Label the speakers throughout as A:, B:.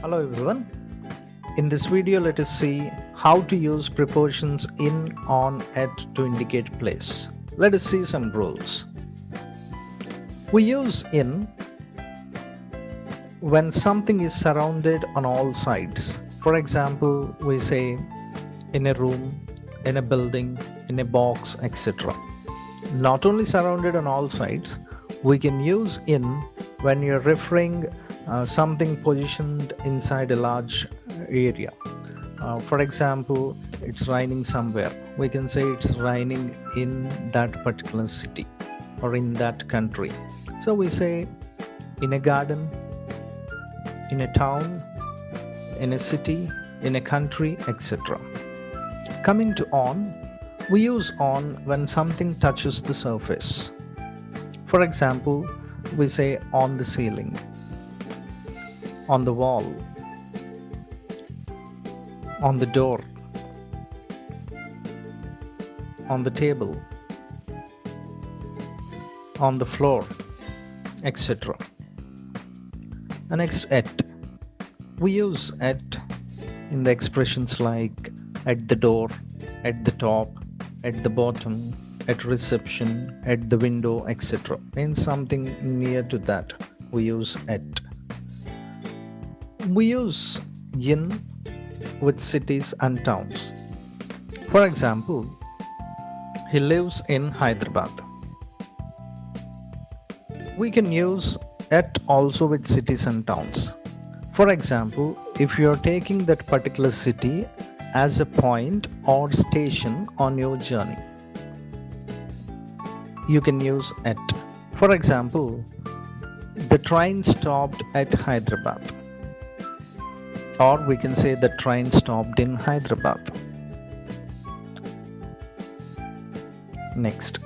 A: Hello everyone. In this video, let us see how to use prepositions in, on, at to indicate place. Let us see some rules. We use in when something is surrounded on all sides. For example, we say in a room, in a building, in a box, etc. Not only surrounded on all sides, we can use in when you're referring something positioned inside a large area. For example, it's raining somewhere. We can say it's raining in that particular city or in that country. So we say in a garden, in a town, in a city, in a country, etc. Coming to on, we use on when something touches the surface. For example, we say on the ceiling, on the wall, on the door, on the table, on the floor, etc. And next, at. We use at in the expressions like at the door, at the top, at the bottom, at reception, at the window, etc. Means something near to that. We use at. We use in with cities and towns. For example, he lives in Hyderabad. We can use at also with cities and towns. For example, if you are taking that particular city as a point or station on your journey, you can use at. For example, the train stopped at Hyderabad. Or we can say the train stopped in Hyderabad. Next.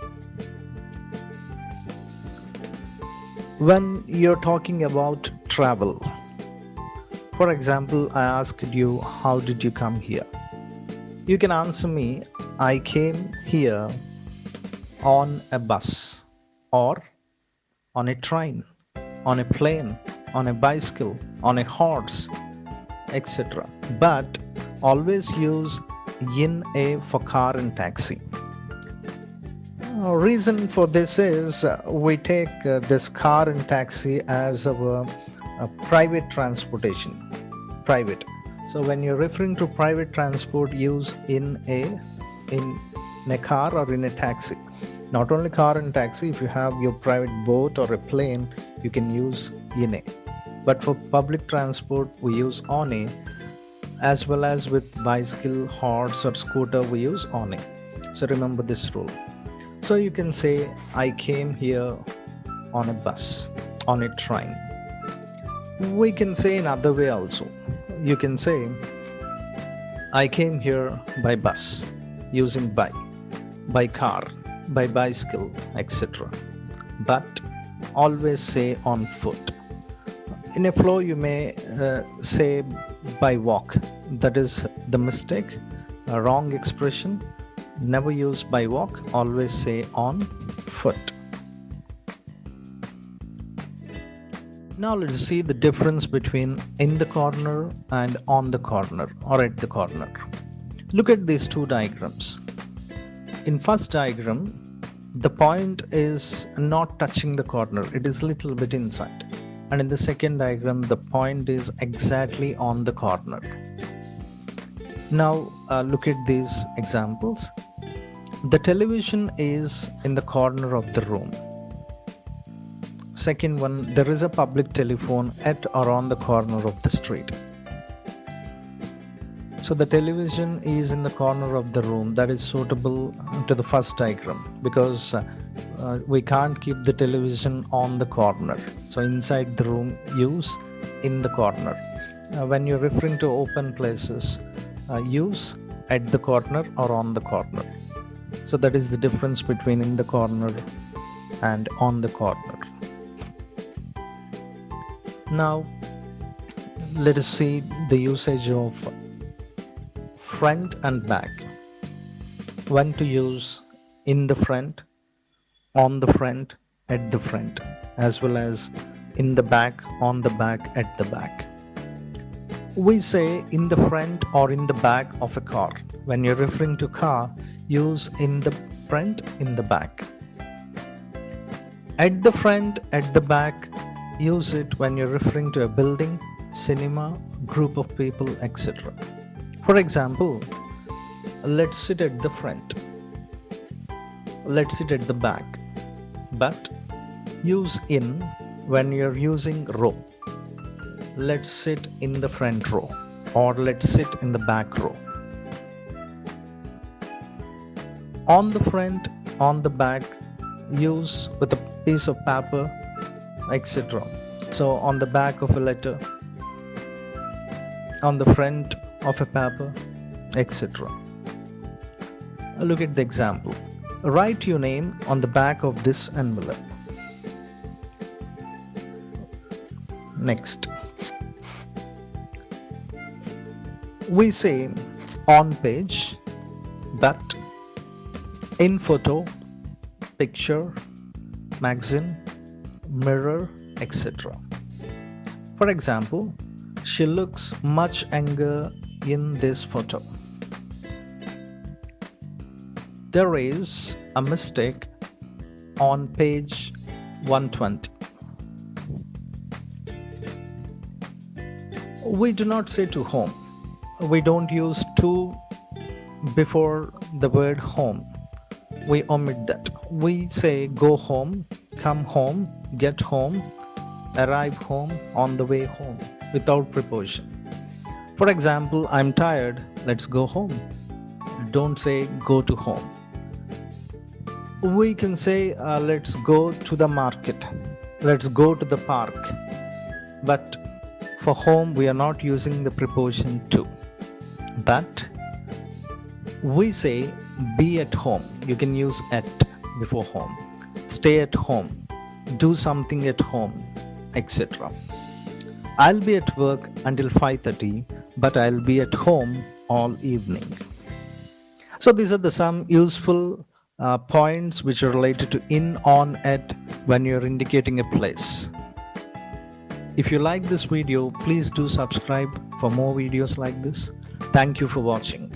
A: When you're talking about travel, for example, I asked you, how did you come here? You can answer me, I came here on a bus, or on a train, on a plane, on a bicycle, on a horse, etc. But always use in a for car and taxi. Reason for this is we take this car and taxi as our private transportation. Private. So when you're referring to private transport, use in a car or in a taxi. Not only car and taxi, if you have your private boat or a plane, you can use in a. But for public transport, we use on a, as well as with bicycle, horse or scooter, we use on a. So remember this rule. So you can say, I came here on a bus, on a train. We can say in other way also. You can say, I came here by bus, using by car, by bicycle, etc. But always say on foot. In a flow, you may say by walk. That is the mistake, a wrong expression. Never use by walk, always say on foot. Now let's see the difference between in the corner and on the corner or at the corner. Look at these two diagrams. In first diagram, the point is not touching the corner, it is little bit inside. And in the second diagram, the point is exactly on the corner. Now look at these examples. The television is in the corner of the room. Second one, there is a public telephone at or on the corner of the street. So the television is in the corner of the room. That is suitable to the first diagram because we can't keep the television on the corner. So inside the room, use in the corner. When you're referring to open places, use at the corner or on the corner. So that is the difference between in the corner and on the corner. Now let us see the usage of front and back. When to use in the front, on the front, at the front, as well as in the back, on the back, at the back. We say in the front or in the back of a car. When you're referring to car, use in the front, in the back. At the front, at the back, use it when you're referring to a building, cinema, group of people, etc. For example, let's sit at the front. Let's sit at the back. But use in when you're using row. Let's sit in the front row, or let's sit in the back row. On the front, on the back, use with a piece of paper, etc. So on the back of a letter, on the front of a paper, etc. Look at the example. Write your name on the back of this envelope. Next. We say on page, but in photo, picture, magazine, mirror, etc. For example, she looks much younger in this photo. There is a mistake on page 120. We do not say to home. We don't use to before the word home. We omit that. We say go home, come home, get home, arrive home, on the way home, without preposition. For example, I'm tired, let's go home. Don't say go to home. We can say let's go to the market, let's go to the park. But for home, we are not using the preposition to. But we say be at home. You can use at before home. Stay at home. Do something at home, etc. I'll be at work until 5:30, but I'll be at home all evening. So these are the some useful points which are related to in, on, at when you're indicating a place. If you like this video, please do subscribe for more videos like this. Thank you for watching.